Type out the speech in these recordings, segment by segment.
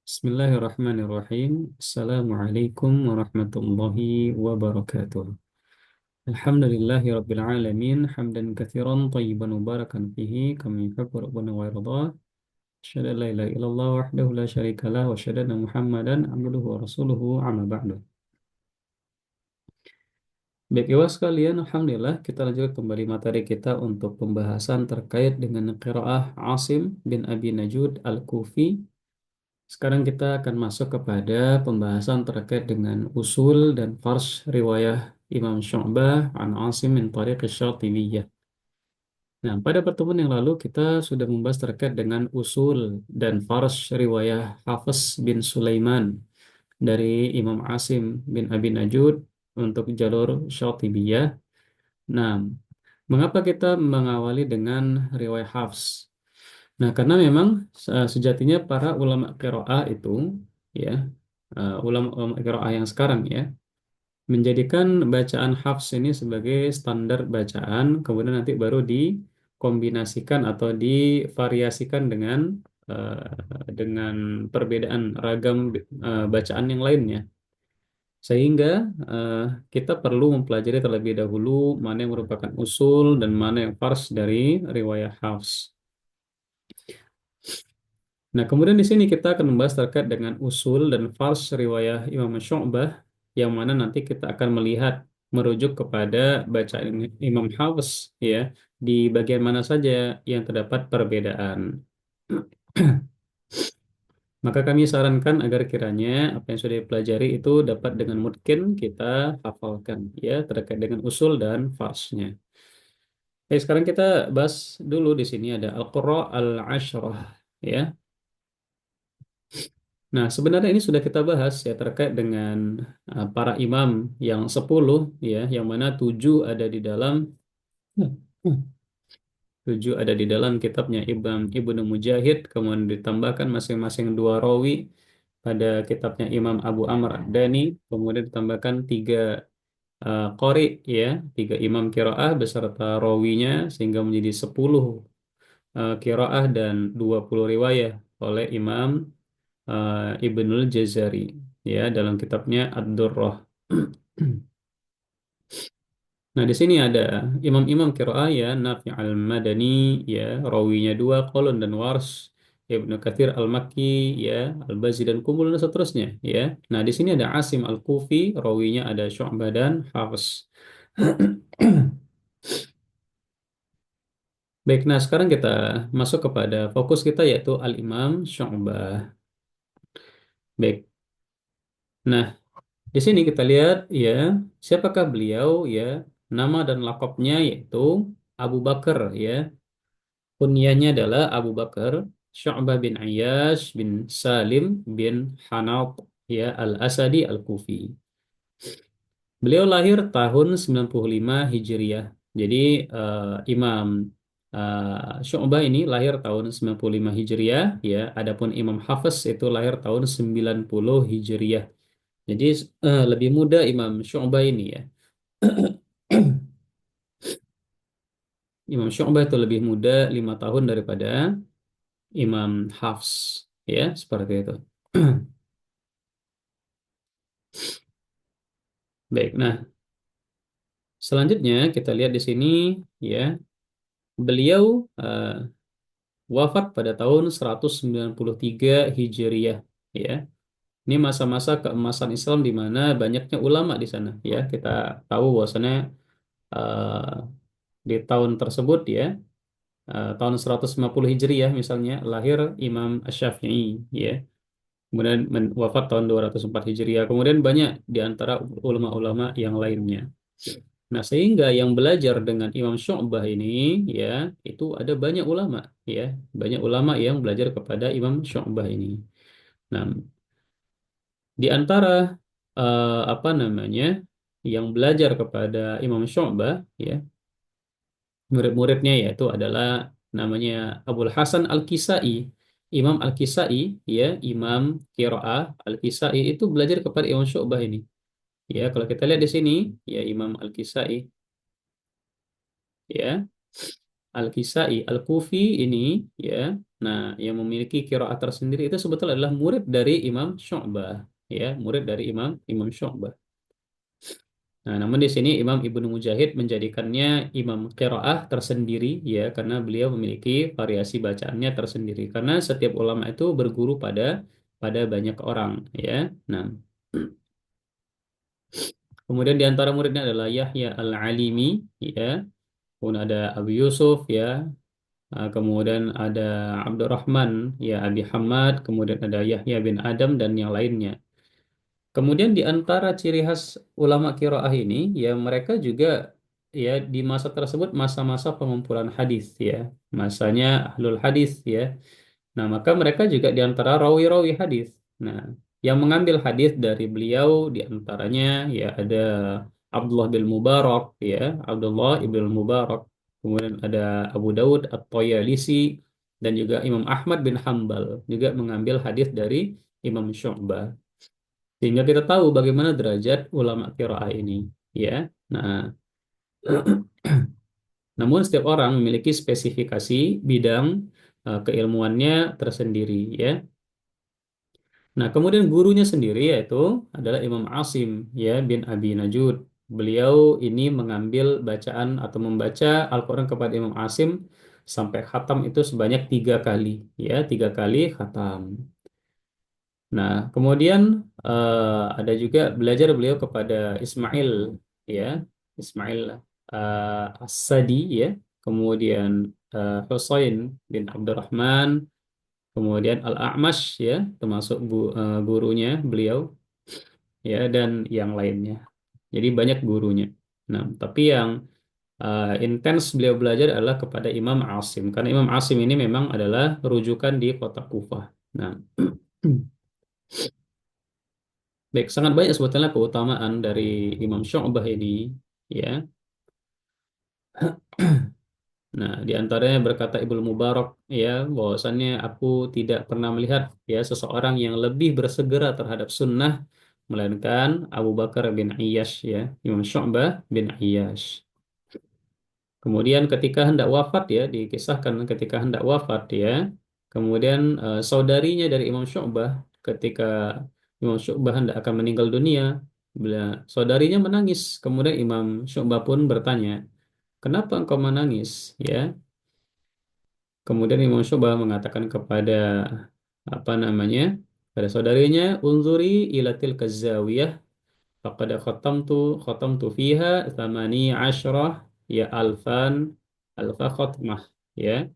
Bismillahirrahmanirrahim. Assalamualaikum warahmatullahi wabarakatuh. Alhamdulillahi rabbil alamin. Hamdan kathiran tayyiban mubarakan fihi. Kami yuhibbu rabbuna wa yardah. Asyhadu an la ilaha illallah wahdahu la syarika lah. Wa asyhadu anna Muhammadan abduhu wa rasuluhu amma ba'du. Baik, ikhwas sekalian, Alhamdulillah kita lanjutkan kembali materi kita untuk pembahasan terkait dengan qiraah Asim bin Abi Najud Al-Kufi. Sekarang kita akan masuk kepada pembahasan terkait dengan usul dan farsh riwayah Imam Syu'bah an Asim min tariq Syatibiyah. Nah, pada pertemuan yang lalu kita sudah membahas terkait dengan usul dan farsh riwayah Hafiz bin Sulaiman dari Imam Asim bin Abi Najud untuk jalur Syatibiyah. Nah, mengapa kita mengawali dengan riwayat Hafs? Nah, karena memang sejatinya para ulama qiraah itu ya, ulama qiraah yang sekarang ya, menjadikan bacaan Hafs ini sebagai standar bacaan, kemudian nanti baru dikombinasikan atau divariasikan dengan perbedaan ragam bacaan yang lainnya. Sehingga eh, kita perlu mempelajari terlebih dahulu mana yang merupakan usul dan mana yang fars dari riwayat Hafs. Nah, kemudian di sini kita akan membahas terkait dengan usul dan fals riwayah Imam Syu'bah, yang mana nanti kita akan melihat merujuk kepada bacaan Imam Hafs ya, di bagian mana saja yang terdapat perbedaan. Maka kami sarankan agar kiranya apa yang sudah dipelajari itu dapat dengan mungkin kita hafalkan ya, terkait dengan usul dan farsnya. Sekarang kita bahas dulu di sini ada Al-Qurra Al-Ashrah ya. Nah, sebenarnya ini sudah kita bahas ya terkait dengan para imam yang 10 ya, yang mana 7 ada di dalam 7 ada di dalam kitabnya Ibnu Mujahid, kemudian ditambahkan masing-masing dua rawi pada kitabnya Imam Abu Amr Ad-Dani, kemudian ditambahkan 3 qari ya, 3 imam qiraah beserta rawinya sehingga menjadi 10 qiraah dan 20 riwayah oleh Imam Ibnul Jazari ya dalam kitabnya Ad-Durrah. Nah, di sini ada imam-imam qiraah ya, Nafi' al-Madani ya, rawinya 2 Qalun dan Wars, Ibnu Katsir al-Makki ya, Al-Bazi dan Kumul dan seterusnya ya. Nah, di sini ada Asim al-Kufi, rawinya ada Syu'bah dan Hafs. Baik, nah sekarang kita masuk kepada fokus kita yaitu Al-Imam Syu'bah. Baik. Nah, di sini kita lihat ya, siapakah beliau ya? Nama dan lakopnya yaitu Abu Bakar ya. Kunyahnya adalah Abu Bakar Syu'bah bin Ayyash bin Salim bin Hanaf ya Al-Asadi Al-Kufi. Beliau lahir tahun 95 Hijriah. Jadi Imam Syu'bah ini lahir tahun 95 Hijriah ya. Adapun Imam Hafiz itu lahir tahun 90 Hijriah. Jadi lebih muda Imam Syu'bah ini ya. Imam Syu'bah itu lebih muda 5 tahun daripada Imam Hafs ya, seperti itu. Baik, nah selanjutnya kita lihat di sini ya, beliau wafat pada tahun 193 Hijriah ya. Ini masa-masa keemasan Islam di mana banyaknya ulama di sana ya. Kita tahu bahwasanya eh, di tahun tersebut ya, tahun 150 Hijriah misalnya lahir Imam Asy-Syafi'i ya. Kemudian wafat tahun 204 Hijriah. Kemudian banyak di antara ulama-ulama yang lainnya. Nah, sehingga yang belajar dengan Imam Syu'bah ini ya, itu ada banyak ulama ya, banyak ulama yang belajar kepada Imam Syu'bah ini. Nah, di antara apa namanya yang belajar kepada Imam Syu'bah ya, murid-muridnya yaitu adalah namanya Abul Hasan Al-Kisai. Imam Al-Kisai ya, Imam Qiraah Al-Kisai itu belajar kepada Imam Syu'bah ini. Ya, kalau kita lihat di sini ya Imam Al-Kisai ya. Al-Kisai, Al-Kufi ini ya. Nah, yang memiliki qiraat tersendiri itu sebetulnya adalah murid dari Imam Syu'bah ya, murid dari Imam Imam Syu'bah. Nah, namun di sini Imam Ibnu Mujahid menjadikannya imam qiraah tersendiri ya, karena beliau memiliki variasi bacaannya tersendiri. Karena setiap ulama itu berguru pada banyak orang ya. Nah, kemudian di antara muridnya adalah Yahya Al-Alimi ya. Kemudian ada Abu Yusuf ya. Kemudian ada Abdurrahman ya Abi Hamad, kemudian ada Yahya bin Adam dan yang lainnya. Kemudian di antara ciri khas ulama kiroah ini, ya mereka juga ya di masa tersebut masa-masa pengumpulan hadis ya, masanya ahlul hadis ya. Nah, maka mereka juga di antara rawi-rawi hadis. Nah, yang mengambil hadis dari beliau di antaranya ya ada Abdullah bin Mubarak ya, Abdullah ibn Mubarak. Kemudian ada Abu Dawud At-Toyalisi dan juga Imam Ahmad bin Hambal juga mengambil hadis dari Imam Syu'bah. Sehingga kita tahu bagaimana derajat ulama qiraah ini, ya. Nah, namun setiap orang memiliki spesifikasi bidang keilmuannya tersendiri, ya. Nah, kemudian gurunya sendiri yaitu adalah Imam Asim, ya, bin Abi Najud. Beliau ini mengambil bacaan atau membaca Al-Quran kepada Imam Asim sampai khatam itu sebanyak 3 kali, ya, 3 kali khatam. Nah, kemudian ada juga belajar beliau kepada Ismail, ya, Ismail As-Sadi, ya, kemudian Husain bin Abdurrahman, kemudian Al-A'mash, ya, termasuk gurunya beliau, ya, dan yang lainnya. Jadi banyak gurunya. Nah, tapi yang intens beliau belajar adalah kepada Imam Asim, karena Imam Asim ini memang adalah rujukan di kota Kufah. Nah, baik, sangat banyak sebetulnya keutamaan dari Imam Syu'bah ini, ya. Nah, di antaranya berkata Ibnu Mubarak, ya, bahwasannya aku tidak pernah melihat ya seseorang yang lebih bersegera terhadap sunnah melainkan Abu Bakar bin Ayyash ya, Imam Syu'bah bin Ayyash. Kemudian ketika hendak wafat ya, dikisahkan ketika hendak wafat ya, kemudian saudarinya dari Imam Syu'bah ketika Imam Syu'bah hendak akan meninggal dunia, saudarinya menangis. Kemudian Imam Syu'bah pun bertanya, "Kenapa engkau menangis?" Ya. Kemudian Imam Syu'bah mengatakan kepada apa namanya? Pada saudarinya, "Unzuri ila tilka zawiyah faqad khatamtu fiha thamani asyrah ya alfa khatmah." Ya.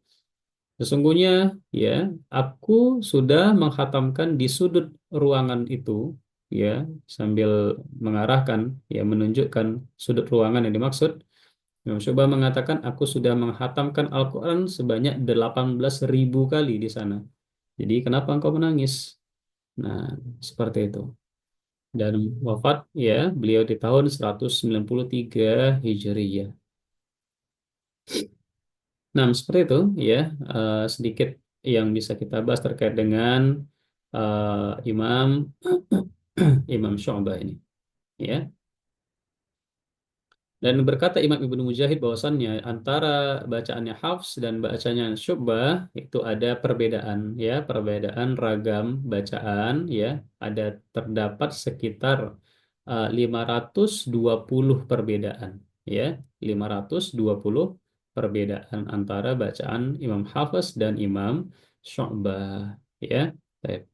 Sesungguhnya ya, aku sudah menghatamkan di sudut ruangan itu ya, sambil mengarahkan ya menunjukkan sudut ruangan yang dimaksud. Imam Syu'bah mengatakan aku sudah menghatamkan Al-Quran sebanyak 18.000 kali di sana. Jadi kenapa engkau menangis? Nah, seperti itu. Dan wafat ya beliau di tahun 193 Hijriyah. Nah, seperti itu ya, sedikit yang bisa kita bahas terkait dengan Imam Imam Syu'bah ini ya. Dan berkata Imam Ibnu Mujahid bahwasannya antara bacaannya Hafs dan bacaannya Syu'bah itu ada perbedaan ya, perbedaan ragam bacaan ya, ada terdapat sekitar 520 perbedaan ya, 520 perbedaan antara bacaan Imam Hafs dan Imam Syu'bah ya. Baik.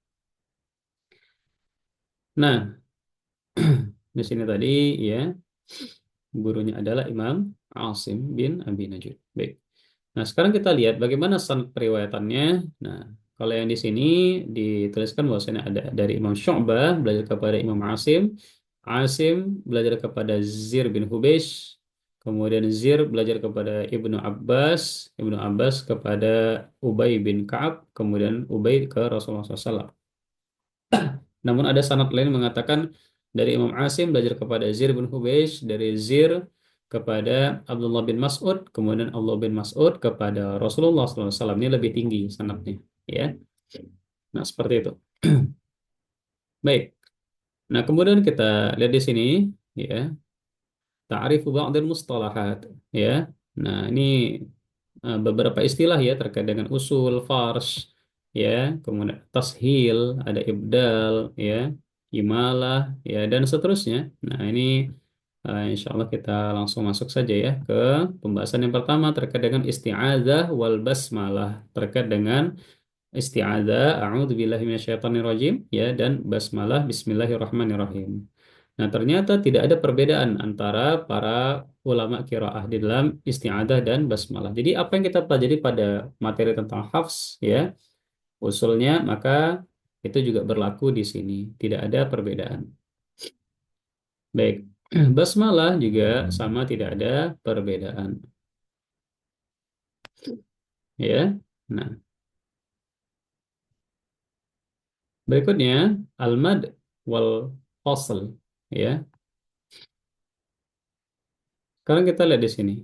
Nah, di sini tadi ya gurunya adalah Imam Asim bin Abi Najud. Baik. Nah, sekarang kita lihat bagaimana sanad periwayatannya. Nah, kalau yang di sini dituliskan bahwasanya ada dari Imam Syu'bah belajar kepada Imam Asim, Asim belajar kepada Zir bin Hubeish, kemudian Zir belajar kepada Ibnu Abbas, Ibnu Abbas kepada Ubay bin Ka'ab, kemudian Ubay ke Rasulullah SAW. Namun ada sanad lain mengatakan dari Imam Asim belajar kepada Zir bin Hubeish, dari Zir kepada Abdullah bin Mas'ud, kemudian Abdullah bin Mas'ud kepada Rasulullah SAW. Ini lebih tinggi sanadnya, ya. Nah, seperti itu. Baik. Nah, kemudian kita lihat di sini, ya, ta'rifu ba'dil mustalahat, ya. Nah, ini beberapa istilah ya terkait dengan usul, fars, ya, kemudian tashil, ada ibdal, ya, imalah, ya, dan seterusnya. Nah, ini insya Allah kita langsung masuk saja ya ke pembahasan yang pertama terkait dengan isti'adzah wal basmalah, terkait dengan isti'adzah, a'udzubillahi minasyaitonirrajim, ya, dan basmalah, bismillahirrahmanirrahim. Nah, ternyata tidak ada perbedaan antara para ulama qiraah di dalam isti'adzah dan basmalah. Jadi, apa yang kita pelajari pada materi tentang hafs, ya, usulnya, maka itu juga berlaku di sini. Tidak ada perbedaan. Baik, basmalah juga sama, tidak ada perbedaan. Ya, nah, berikutnya al-mad wal fasl. Ya, sekarang kita lihat di sini.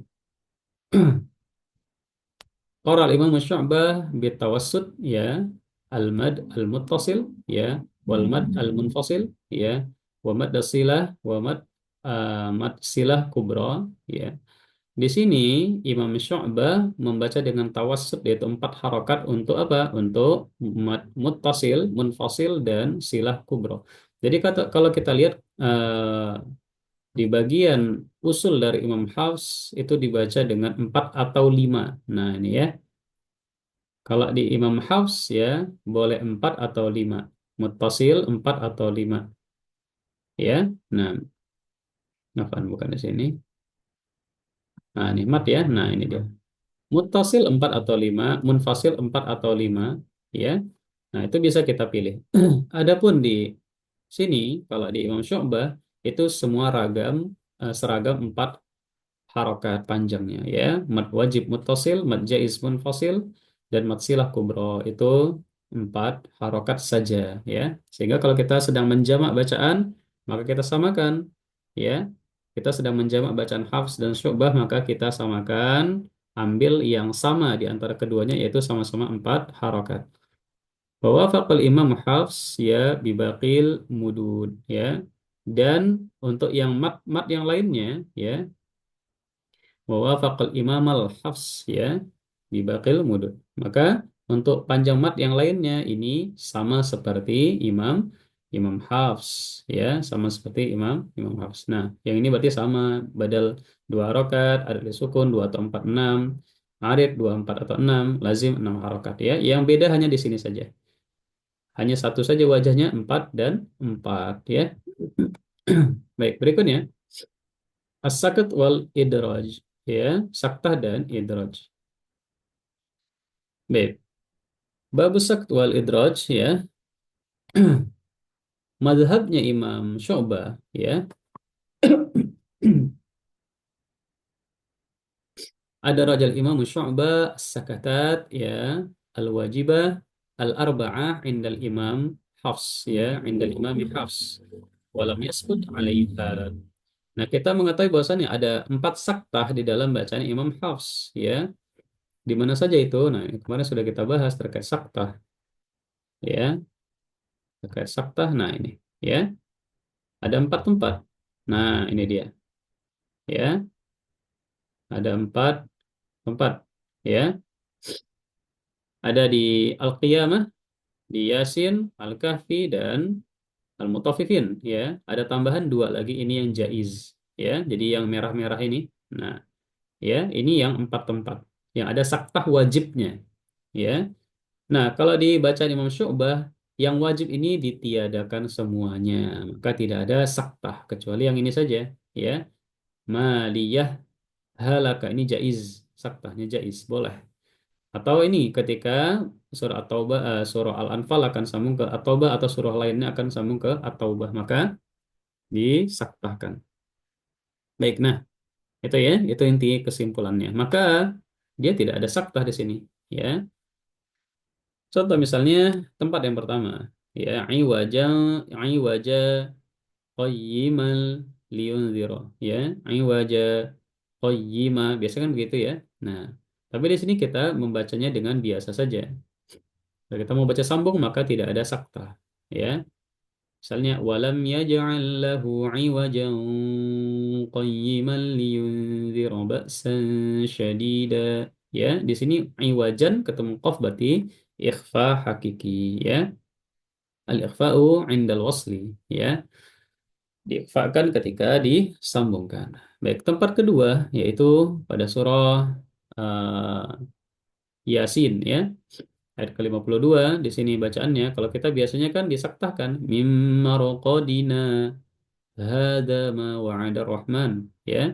Qara al-Imam Syu'bah bitawassut, ya, al-mad al-muttasil, ya, wal mad al-munfasil, ya, wa mad silah, wa mad mad silah kubra, ya. Di sini Imam Syu'bah membaca dengan tawassut, yaitu 4 harokat untuk apa? Untuk mad muttasil, munfasil, dan silah kubra. Jadi kalau kita lihat di bagian usul dari Imam Hafs itu dibaca dengan 4 atau 5. Nah, ini ya. Kalau di Imam Hafs ya boleh 4 atau 5. Muttasil 4 atau 5. Ya. Nah, Nafan bukan di sini. Nah, ini mat ya. Nah, ini dia. Muttasil 4 atau 5, munfasil 4 atau 5. Ya. Nah, itu bisa kita pilih. Adapun di sini, kalau di Imam Syu'bah, itu semua seragam 4 harokat panjangnya ya, mad wajib muttasil, mad jaiz munfasil, dan mad silah kubro, itu 4 harokat saja ya. Sehingga kalau kita sedang menjamak bacaan, maka kita samakan, ya, kita sedang menjamak bacaan Hafs dan Syu'bah, maka kita samakan, ambil yang sama di antara keduanya, yaitu sama-sama 4 harokat. Bahwa faqal imam Hafs ya bibaqil mudud, ya, dan untuk yang mat yang lainnya, ya, wawafaqal imam al-hafs ya bibaqil mudud. Maka untuk panjang mat yang lainnya ini sama seperti Imam Imam Hafs, ya, sama seperti Imam Hafs. Nah, yang ini berarti sama, badal 2 harokat, ada sukun 2 atau 4 6, arid 2 4 atau 6, lazim 6 harokat, ya. Yang beda hanya di sini saja. Hanya satu saja wajahnya 4 dan 4, ya. Baik, berikutnya as-sakat wal idraj, ya, saktah dan idraj. Baik, bab sakt wal idraj, ya. Mazhabnya Imam Syu'bah, ya. Ada rajal Imam Syu'bah sakatat, ya, al-wajibah al-arba'ah indal Imam Hafs, ya, indal Imam Hafs walam yasbut alaiha. Nah, kita mengetahui bahwasannya ada 4 saktah di dalam bacaan Imam Hafs, ya. Di mana saja itu? Nah, kemarin sudah kita bahas terkait saktah, ya, terkait saktah. Nah, ini, ya, ada 4 tempat. Nah, ini dia, ya, ada 4 tempat, ya. Ada di Al-Qiyamah, di Yasin, Al-Kahfi, dan Al-Mutaffifin, ya. Ada tambahan 2 lagi, ini yang jaiz, ya. Jadi yang merah-merah ini. Nah, ya, ini yang 4 tempat yang ada saktah wajibnya, ya. Nah, kalau di bacaan Imam Syu'bah, yang wajib ini ditiadakan semuanya, maka tidak ada saktah kecuali yang ini saja, ya. Maliyah halaka, ini jaiz, saktahnya jaiz, boleh. Atau ini ketika surah At-Taubah, surah Al-Anfal akan sambung ke At-Taubah, atau surah lainnya akan sambung ke At-Taubah, maka disaktahkan. Baik, nah, itu ya, itu inti kesimpulannya. Maka dia tidak ada saktah di sini, ya. Contoh misalnya tempat yang pertama, ya, iwaja qayyimal liyunzira, ya, iwaja qayyima, biasanya kan begitu ya. Nah, tapi di sini kita membacanya dengan biasa saja. Kalau kita mau baca sambung maka tidak ada saktah, ya. Misalnya walam yaj'al lahu iwajan qayyiman liyunzira ba'san syadida. ya. Di sini iwajan ketemu qaf berarti ikhfa hakiki, ya. Al-ikhfa'u indal wasli, ya. Diikhfakan ketika disambungkan. Baik, tempat kedua yaitu pada surah Yasin, ya. Ayat ke-52 di sini bacaannya kalau kita biasanya kan disaktahkan mimma raqadina hada ma wa'ada rahman, ya.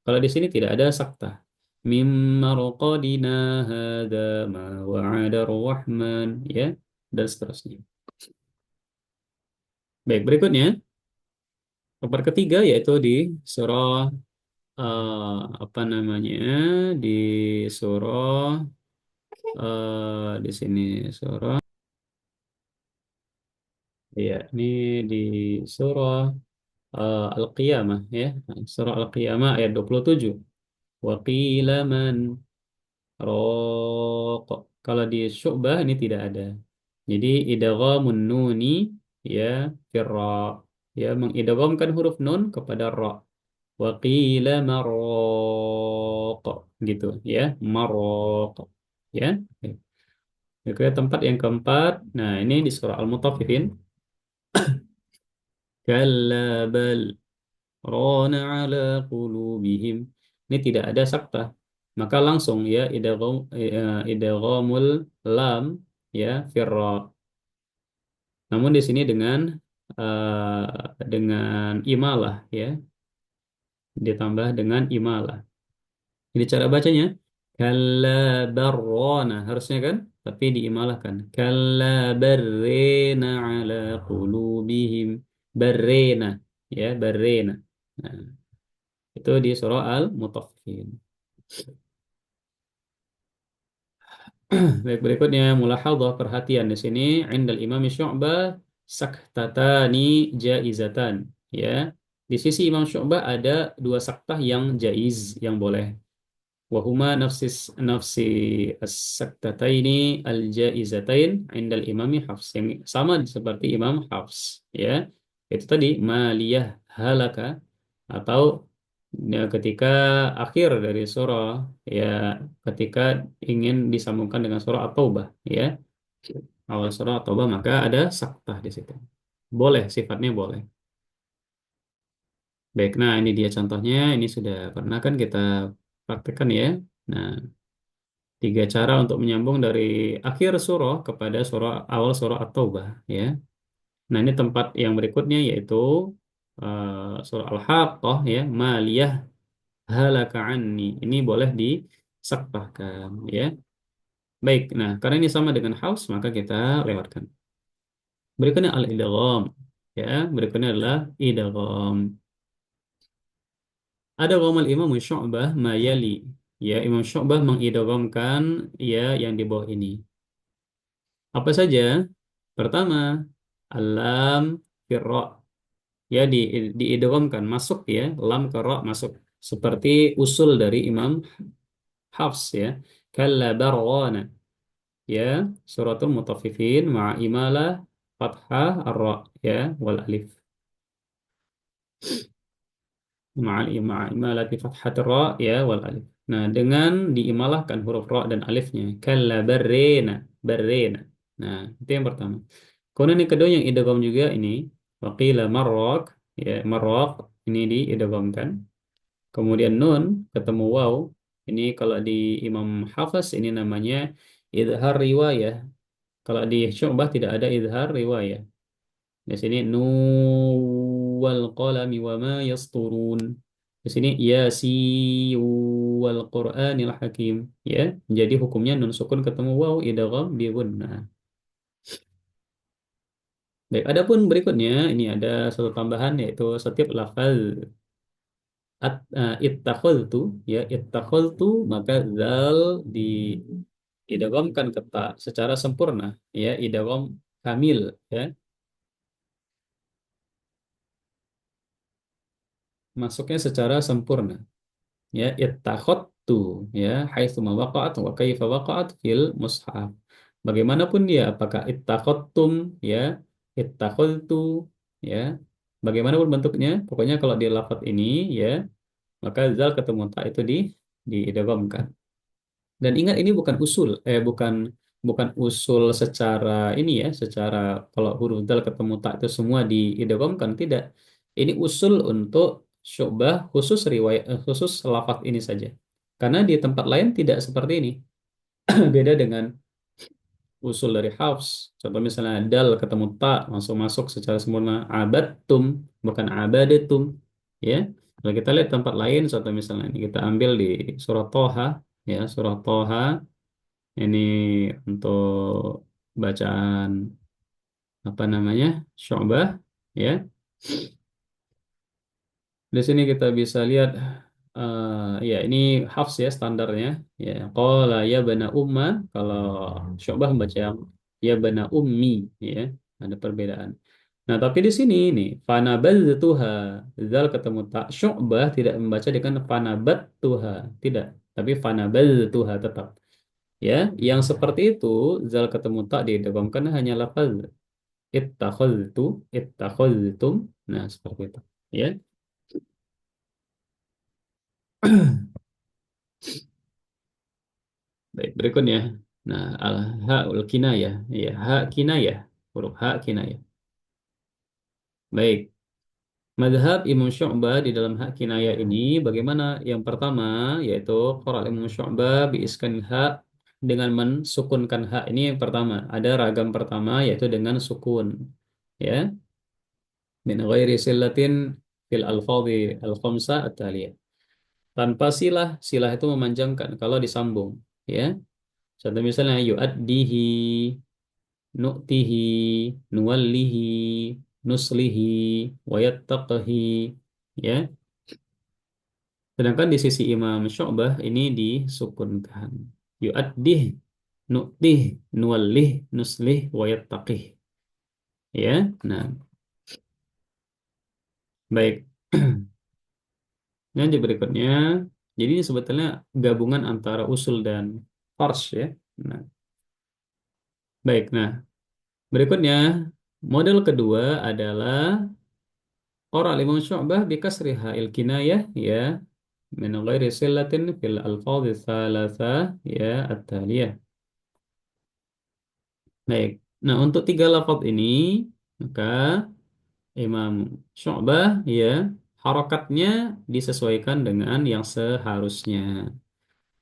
Kalau di sini tidak ada saktah. Mimma raqadina hada ma wa'ada rahman, ya, dan seterusnya. Baik, berikutnya tempat ketiga yaitu di surah apa namanya? Di surah di sini surah, ya, ini di surah Al-Qiyamah, ya. Surah Al-Qiyamah ayat 27. Wa qila man raq. Kalau di Syu'bah ini tidak ada. Jadi idghamun nuni, ya, firra, ya, mengidghamkan huruf nun kepada ra. Wa qila marraq, gitu, ya. Marraq, ya. Oke, tempat yang keempat. Nah, ini di surah Al-Mutaffifin. Kalla bal rana ala qulubihim. Ini tidak ada sakta. Maka langsung, ya, idghamul lam, ya, firra. Namun di sini dengan imalah, ya, ditambah dengan imalah. Ini cara bacanya. Kalla barrana harusnya kan, tapi diimalahkan. Kalla barrena ala qulubihim. Barrena, ya, barrena. Nah, itu di surah Al-Mutaffifin. Baik, berikutnya mulahadhah, perhatian di sini indal Imam Syu'bah saktatani jaizatan, ya. Di sisi Imam Syu'bah ada dua saktah yang jaiz, yang boleh. Wahuma nafsi as-saktataini al-jaizatain indal imami Hafs, yang sama seperti Imam Hafs, ya. Itu tadi maliyah halaka, atau, ya, ketika akhir dari surah, ya, ketika ingin disambungkan dengan surah At-Taubah, ya, awal surah At-Taubah, maka ada saktah di situ. Boleh, sifatnya boleh. Baik, nah ini dia contohnya. Ini sudah pernah kan kita praktekkan, ya. Nah, tiga cara untuk menyambung dari akhir surah kepada surah awal surah At-Taubah, ya. Nah, ini tempat yang berikutnya yaitu surah Al-Haqqah, ya, maliyah halaka anni. Ini boleh disaktahkan, ya. Baik, nah karena ini sama dengan haus maka kita lewatkan. Berikutnya al-idgham, ya. Berikutnya adalah idgham. Ada ghamal Imam Syu'bah mayali, ya. Imam Syu'bah mengidghamkan, ya, yang di bawah ini. Apa saja? Pertama, alam firra, ya, diidghamkan masuk, ya, lam ke ra masuk seperti usul dari Imam Hafs, ya. Kalla barghana, ya, suratul mutaffifin ma'a imalah fathah ar-ra, ya, wal alif ma'a imalati fathatir ra, ya, wal alif. Nah, dengan diimalahkan huruf ra dan alifnya, kalla barrena, barrena. Nah, itu yang pertama. Kemudian yang kedua yang idgham juga ini, waqila marraq, ya, marraq, ini diidghamkan. Kemudian nun ketemu waw. Ini kalau di Imam Hafiz ini namanya idhar riwayah. Kalau di Syu'bah tidak ada idhar riwayah. Di sini wal qalami wa ma yasturun. Di sini yasi wal Qur'anil hakim, ya. Jadi hukumnya nun sukun ketemu waw idgham bi gunnah. Baik, adapun berikutnya ini ada satu tambahan yaitu setiap lafaz ittakhadtu, ya, ittakhadtu, maka zal diidghamkan ke ta secara sempurna, ya, idgham kamil, ya, masuknya secara sempurna, ya. Ittakhadtu, ya, haitsu ma waqa'at wa kaifa waqa'at fil mushaf. Bagaimanapun dia, apakah ittakhadtum, ya, ittakhadtu, ya, bagaimanapun bentuknya, pokoknya kalau di lafaz ini, ya, maka zal ketemu ta itu diidghamkan. Dan ingat ini bukan usul, bukan bukan usul secara ini ya, secara kalau huruf dal ketemu tak itu semua diidghamkan tidak. Ini usul untuk syu'bah khusus riwayat khusus lafaz ini saja. Karena di tempat lain tidak seperti ini. Beda dengan usul dari Hafs. Contoh misalnya dal ketemu ta langsung masuk secara sempurna abadtum bukan abadatum ya. Kalau kita lihat tempat lain contoh misalnya ini kita ambil di surah Toha ya, surah Toha ini untuk bacaan apa namanya? Syu'bah ya. Di sini kita bisa lihat ya ini Hafs ya standarnya ya. Qala ya bana umma kalau Syu'bah membaca ya bana ummi ya. Ada perbedaan. Nah, tapi di sini nih fanabadztuha zal ketemu tak Syu'bah tidak membaca dengan fanabattuha, tidak, tapi fanabadztuha tetap. Ya, yang seperti itu zal ketemu tak didegangkan hanya lafaz ittakhadtu, ittakhadtum. Nah, seperti itu. Ya. Baik, berikutnya. Nah, al-ha'ul kinayah. Ya, ha kinayah. Huruf ha kinayah. Baik. Madhab Imam Syu'bah di dalam hak kinayah ini bagaimana? Yang pertama yaitu qara Imam Syu'bah bi iskan ha dengan mensukunkan ha. Ini yang pertama. Ada ragam pertama yaitu dengan sukun. Ya, min ghairi sillatin fil alfadhi al-khamsa at-taliyah. Tanpa silah, silah itu memanjangkan kalau disambung, ya. Contoh misalnya yu'addihi, nu'tihi, nuwallihi, nuslihi, wayattaqihi, ya. Sedangkan di sisi Imam Syu'bah ini disukunkan. Yu'addih, nu'tih, nuwallih, nuslih, wayattaqih. Ya, nah, baik. Yang berikutnya, jadi ini sebetulnya gabungan antara usul dan fars ya. Nah, baik. Nah, berikutnya model kedua adalah qara Imam Syu'bah bi kasri ha'il kinayah ya min ghairi sillatin fil alfadhi tsalatsa ya at-taliyah. Baik. Nah, untuk tiga lafaz ini maka Imam Syu'bah ya harokatnya disesuaikan dengan yang seharusnya.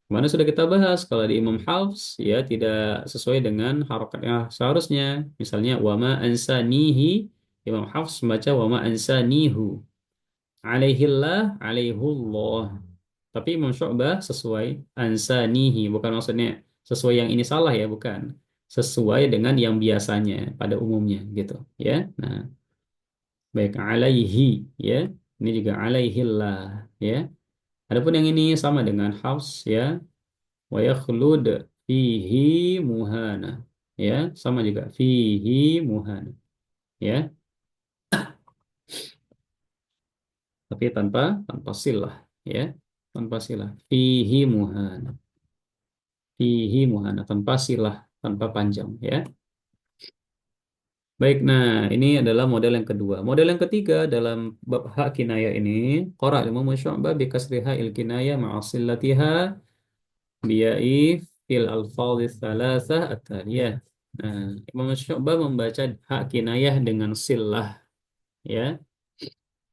Kemarin sudah kita bahas kalau di Imam Hafs ya tidak sesuai dengan harokat yang seharusnya. Misalnya wama ansanihi Imam Hafs membaca wama ansanihu. Alaihillah alaihullah. Tapi Imam Syu'bah sesuai ansanihi bukan maksudnya sesuai yang ini salah ya bukan. Sesuai dengan yang biasanya pada umumnya gitu ya. Nah, baik alaihi ya. Ini juga alaihillah ya. Adapun yang ini sama dengan Hafs ya wa yakhlud fihi muhana ya sama juga fihi muhana ya tapi tanpa silah ya tanpa silah fihi muhana tanpa silah tanpa panjang ya. Baik, nah ini adalah model yang kedua. Model yang ketiga dalam bab hak kinayah ini qara Imam Syu'bah bi kasriha il kinayah ma'asillatiha biyai fil alfadhi thalathah at-taliyah. Nah, Imam Syu'bah membaca hak kinayah dengan silah ya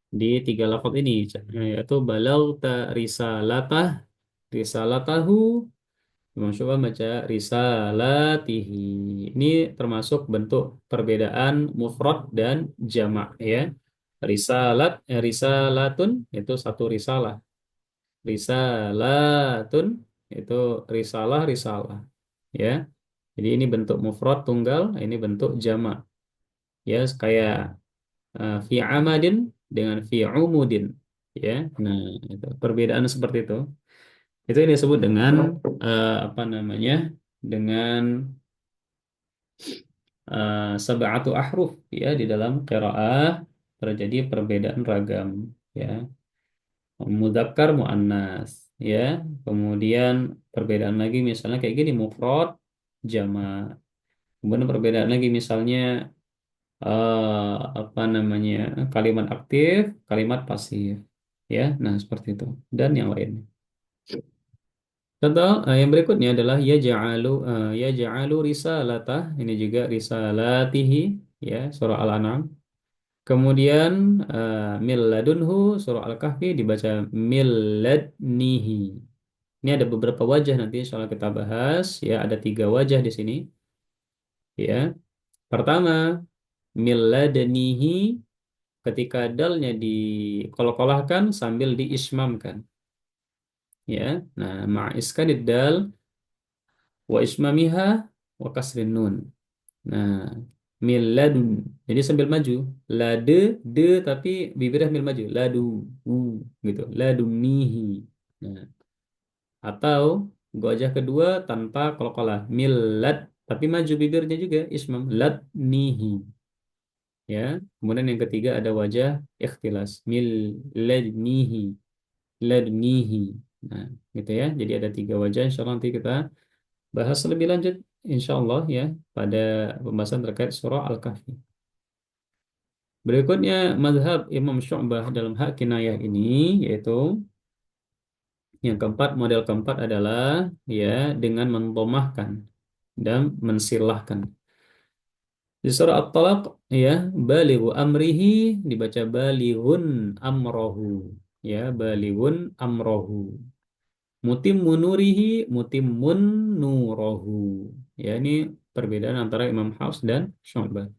di tiga lafaz ini yaitu balagta risalatah risalatahu. Imam Syu'bah baca risalatihi. Ini termasuk bentuk perbedaan mufrad dan jamak ya. Risalatun itu satu risalah. Risalatun itu risalah ya. Jadi ini bentuk mufrad tunggal, ini bentuk jamak. Ya, kayak fi amadin dengan fi umudin. Ya, nah itu perbedaan seperti itu. Itu yang disebut dengan apa namanya? Dengan sab'atu ahruf ya di dalam qiraah terjadi perbedaan ragam ya. Mudzakkar muannas ya. Kemudian perbedaan lagi misalnya kayak gini mufrad jamak. Kemudian perbedaan lagi misalnya apa namanya kalimat aktif, kalimat pasif, ya. Nah seperti itu dan yang lainnya. Contoh yang berikutnya adalah yaj'alu risalatah, ini juga risalatihi, ya, surah Al-An'am. Kemudian milladunhu, surah Al-Kahfi dibaca milladnihi. Ini ada beberapa wajah nanti soal kita bahas, ya, ada tiga wajah di sini, ya. Pertama, milladnihi ketika dalnya dikolok-kolahkan sambil diismamkan, ya. Nah, ma'iskanid dal wa ismamiha wa kasrin nun. Nah, miladun. Jadi sambil maju. Lade, de, tapi bibirnya sambil maju. Ladu, u, gitu. Ladunihi. Nah, atau gojah kedua tanpa kol-kolah. Milad, tapi maju bibirnya juga. Ismam. Ladnihi. Ya. Kemudian yang ketiga ada wajah ikhtilas. Miladnihi. Ladnihi. Nah, gitu ya. Jadi ada tiga wajah. Insya Allah nanti kita bahas lebih lanjut. Insya Allah ya. Pada pembahasan terkait surah Al-Kahfi. Berikutnya mazhab Imam Syu'bah dalam hak kinayah ini, yaitu yang keempat, model keempat adalah, ya, dengan mentomahkan dan mensilahkan. Di surah At-Talaq, ya, balighu amrihi dibaca balighun amrohu, ya, balighun amrohu. Mutimmu nurihi, mutimmun nurohu. Ya, ini perbedaan antara Imam Hafs dan Syu'bah.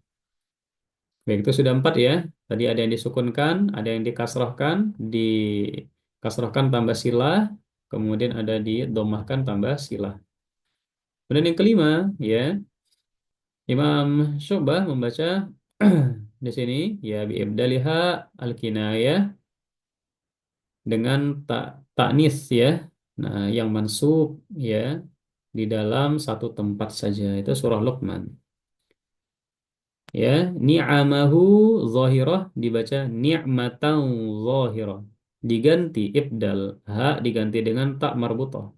Baik, itu sudah empat ya. Tadi ada yang disukunkan, ada yang dikasrohkan tambah silah, kemudian ada didomahkan tambah silah. Kemudian yang kelima, ya, Imam Syu'bah membaca di sini, ya, bi'ibdaliha al-kinayah dengan taknis, ya. Nah, yang mansub, ya, di dalam satu tempat saja. Itu surah Luqman. Ya, ni'amahu zahirah dibaca ni'matan zahirah, diganti ibdal, ha diganti dengan tak marbutah,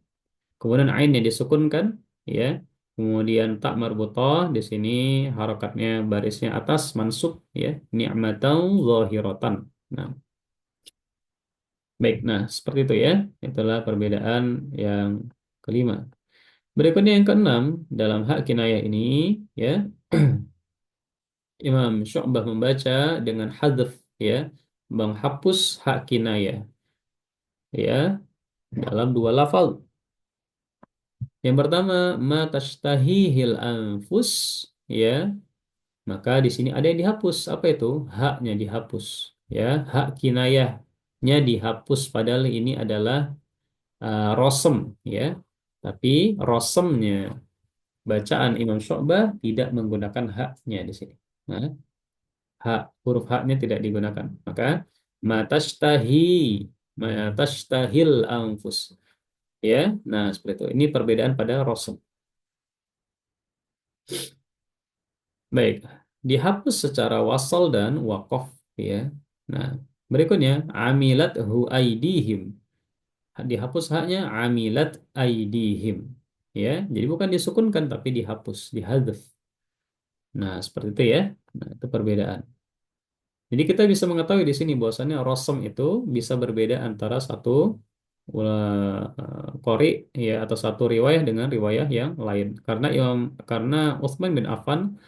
kemudian ainnya disukunkan, ya, kemudian tak marbutah di sini harokatnya barisnya atas mansub, ya, ni'matan zahiratan. Nah, baik, nah seperti itu ya, itulah perbedaan yang kelima. Berikutnya yang keenam dalam hak kinayah ini, ya, Imam Syu'bah membaca dengan hadf, ya, menghapus hak kinayah, ya, dalam dua lafal. Yang pertama, ma tashtahihil anfus, ya, maka di sini ada yang dihapus. Apa itu? Haknya dihapus, ya, hak kinayahnya dihapus, padahal ini adalah rosem, ya, tapi rosemnya bacaan Imam Syu'bah tidak menggunakan haknya di sini. Nah, hak, huruf haknya tidak digunakan. Maka matashtahi, matashtahil anfus. Ya, nah seperti itu. Ini perbedaan pada rasul. Baik, dihapus secara wasal dan wakof. Ya, nah berikutnya amilat hu aidihim. Dihapus haknya amilat aidihim. Ya, jadi bukan disukunkan tapi dihapus, dihadzaf. Nah, seperti itu ya. Nah, itu perbedaan. Jadi kita bisa mengetahui di sini bahwasannya rosem itu bisa berbeda antara satu qori, ya, atau satu riwayah dengan riwayah yang lain. Karena Utsman bin Affan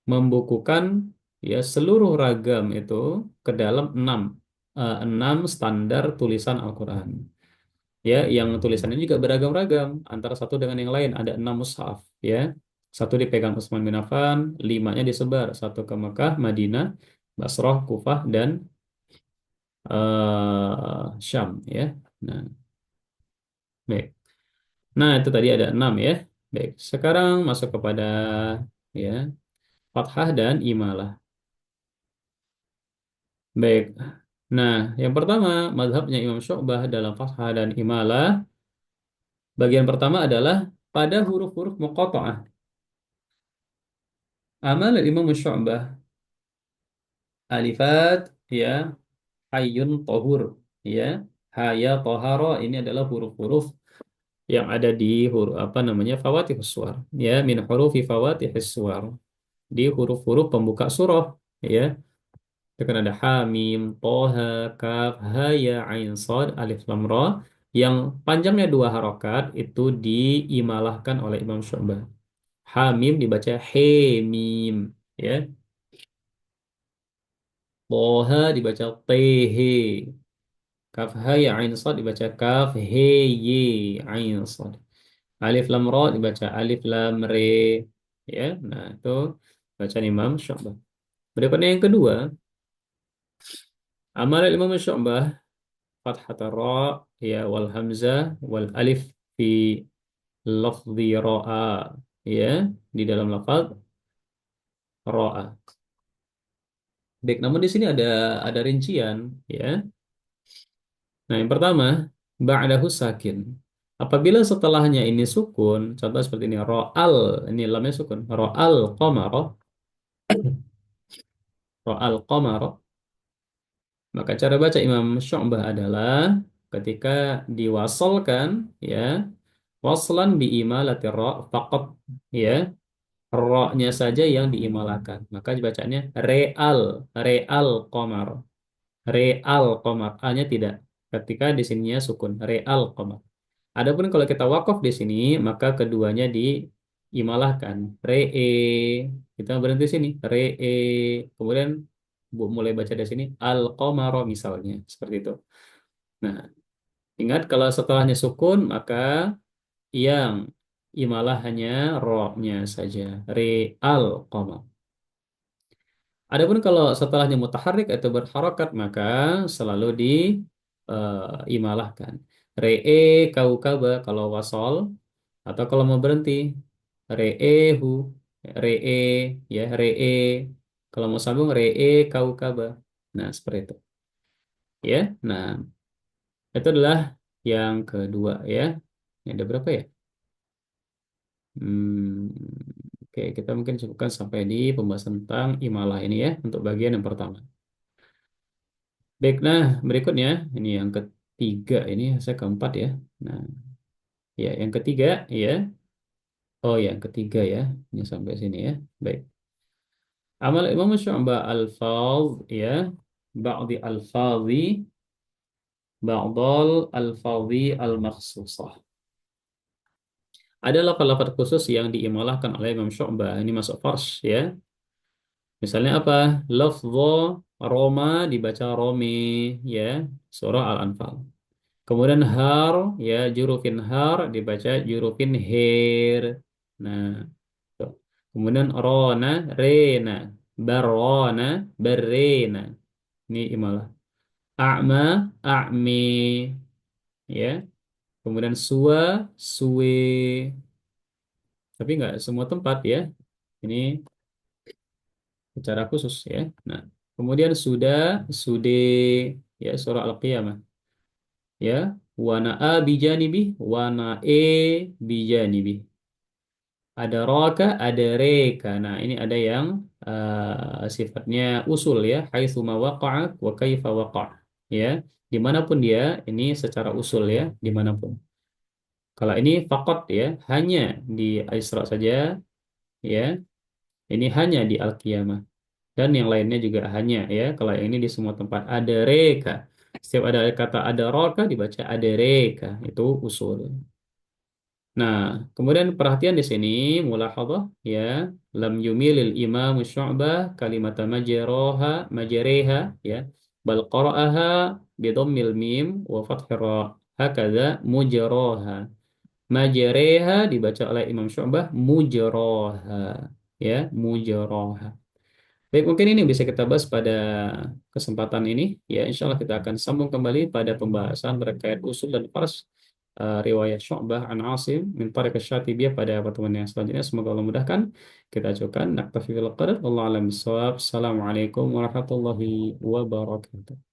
membukukan, ya, seluruh ragam itu ke dalam enam standar tulisan Al-Qur'an. Ya, yang tulisannya juga beragam-ragam antara satu dengan yang lain. Ada 6 mushaf, ya. Satu dipegang Utsman bin Affan, limanya disebar, satu ke Mekah, Madinah, Basrah, Kufah, dan Syam, ya. Nah, baik. Nah, itu tadi ada 6 ya. Baik, sekarang masuk kepada, ya, fathah dan imalah. Baik. Nah, yang pertama, mazhabnya Imam Syu'bah dalam fathah dan imalah, bagian pertama adalah pada huruf-huruf muqatta'ah. Amal Imam Syu'bah, alifat, ya, hayyun tohur, ya, haya tohara, ini adalah huruf-huruf yang ada di huruf apa namanya fawatihus suwar, ya, min hurufi fawatihus suwar, di huruf-huruf pembuka surah, ya, itu kan ada ha mim toha kaf ha ya ain sad alif lam ra. Yang panjangnya dua harokat itu diimalahkan oleh Imam Syu'bah. Hamim dibaca hemim, ya. Toha dibaca tehe. Kaf ha ya ain sad dibaca kaf he ye ain sad. Alif lam ra dibaca alif lam re, ya. Nah, itu bacaan Imam Syu'bah. Berikutnya yang kedua, amalan Imam Syu'bah fathah ra, ya, wal hamzah wal alif fi lafzi ra'a, ya, di dalam lafaz ra'a. Baik, namun di sini ada rincian, ya. Nah, yang pertama, ba'dahu sakin. Apabila setelahnya ini sukun, contoh seperti ini, ro'al, ini lamnya sukun, ro'al qamara, ro'al qamara, maka cara baca Imam Syu'bah adalah ketika diwasalkan, ya, waslan bi imalati ra' faqat, ya, ra-nya saja yang diimalakan. Maka dibacanya real, real qamar, real qamar, a-nya tidak. Ketika di sininya sukun, real qamar. Adapun kalau kita wakaf di sini, maka keduanya diimalahkan. Re-e, kita berhenti sini. Re-e, kemudian mulai baca dari sini. Al-qamaro misalnya, seperti itu. Nah, ingat kalau setelahnya sukun, maka yang imalah hanya ro-nya saja. Re-al-qamar. Adapun kalau setelahnya mutaharrik atau berharokat, maka selalu diimalahkan. Re-e kaukaba kalau wasol, atau kalau mau berhenti, re'ehu, re'e, ya, re'e. Kalau mau sambung, re'e kaukaba. Nah, seperti itu. Ya, nah, itu adalah yang kedua, ya. Ini ada berapa ya? Hmm, oke, kita mungkin cukupkan sampai di pembahasan tentang imalah ini ya, untuk bagian yang pertama. Baik, nah, berikutnya, ini yang ketiga, ini saya keempat ya. Nah, ya, yang ketiga, ya. Oh, yang ketiga ya. Ini sampai sini ya. Baik. Amal Imam Syu'bah alfaz, ya, ba'di alfazi, ba'dal alfazi al-makhsusah. Ada lafaz-lafaz khusus yang diimalahkan oleh Imam Syu'bah. Ini masuk farsh, ya. Misalnya apa? Lafzo Roma dibaca Romi, ya. Surah Al-Anfal. Kemudian har, ya, jurufin har dibaca jurufin her. Nah, tuh. Kemudian rona, rena, barona, berena. Ini imalah. A'ma, a'mi, ya. Kemudian suwa, suwe. Tapi nggak semua tempat ya. Ini secara khusus ya. Nah, kemudian sudah, sude, ya, surah Al-Qiyamah. Ya, wana a bijanibi, wana e bijanibi. Ada roka, ada reka. Nah, ini ada yang sifatnya usul ya. Haitsu ma waqa'a wa kaifa waqa'a. Ya, dimanapun dia, ini secara usul ya, dimanapun. Kalau ini fakot ya, hanya di Isra saja, ya. Ini hanya di Al-Qiyamah. Dan yang lainnya juga hanya ya. Kalau yang ini di semua tempat ada reka. Setiap ada kata ada roka dibaca ada reka. Itu usul. Nah, kemudian perhatian di sini mulahadhah ya, lam yumilil imam Syu'bah kalimat majroha majreha ya, bal qara'aha bi dhammil mim wa fathir ra, hakadha mujroha. Majreha dibaca oleh Imam Syu'bah mujroha, ya, mujroha. Baik, mungkin ini bisa kita bahas pada kesempatan ini. Ya, insya Allah kita akan sambung kembali pada pembahasan terkait usul dan fars riwayat Syu'bah an Asim min Tariq Asy-Syatibiyah pada pertemuan yang selanjutnya. Semoga Allah mudahkan. Kita ajukan naktafi bil qadar. Wallahu a'lam bishawab. Assalamualaikum warahmatullahi wabarakatuh.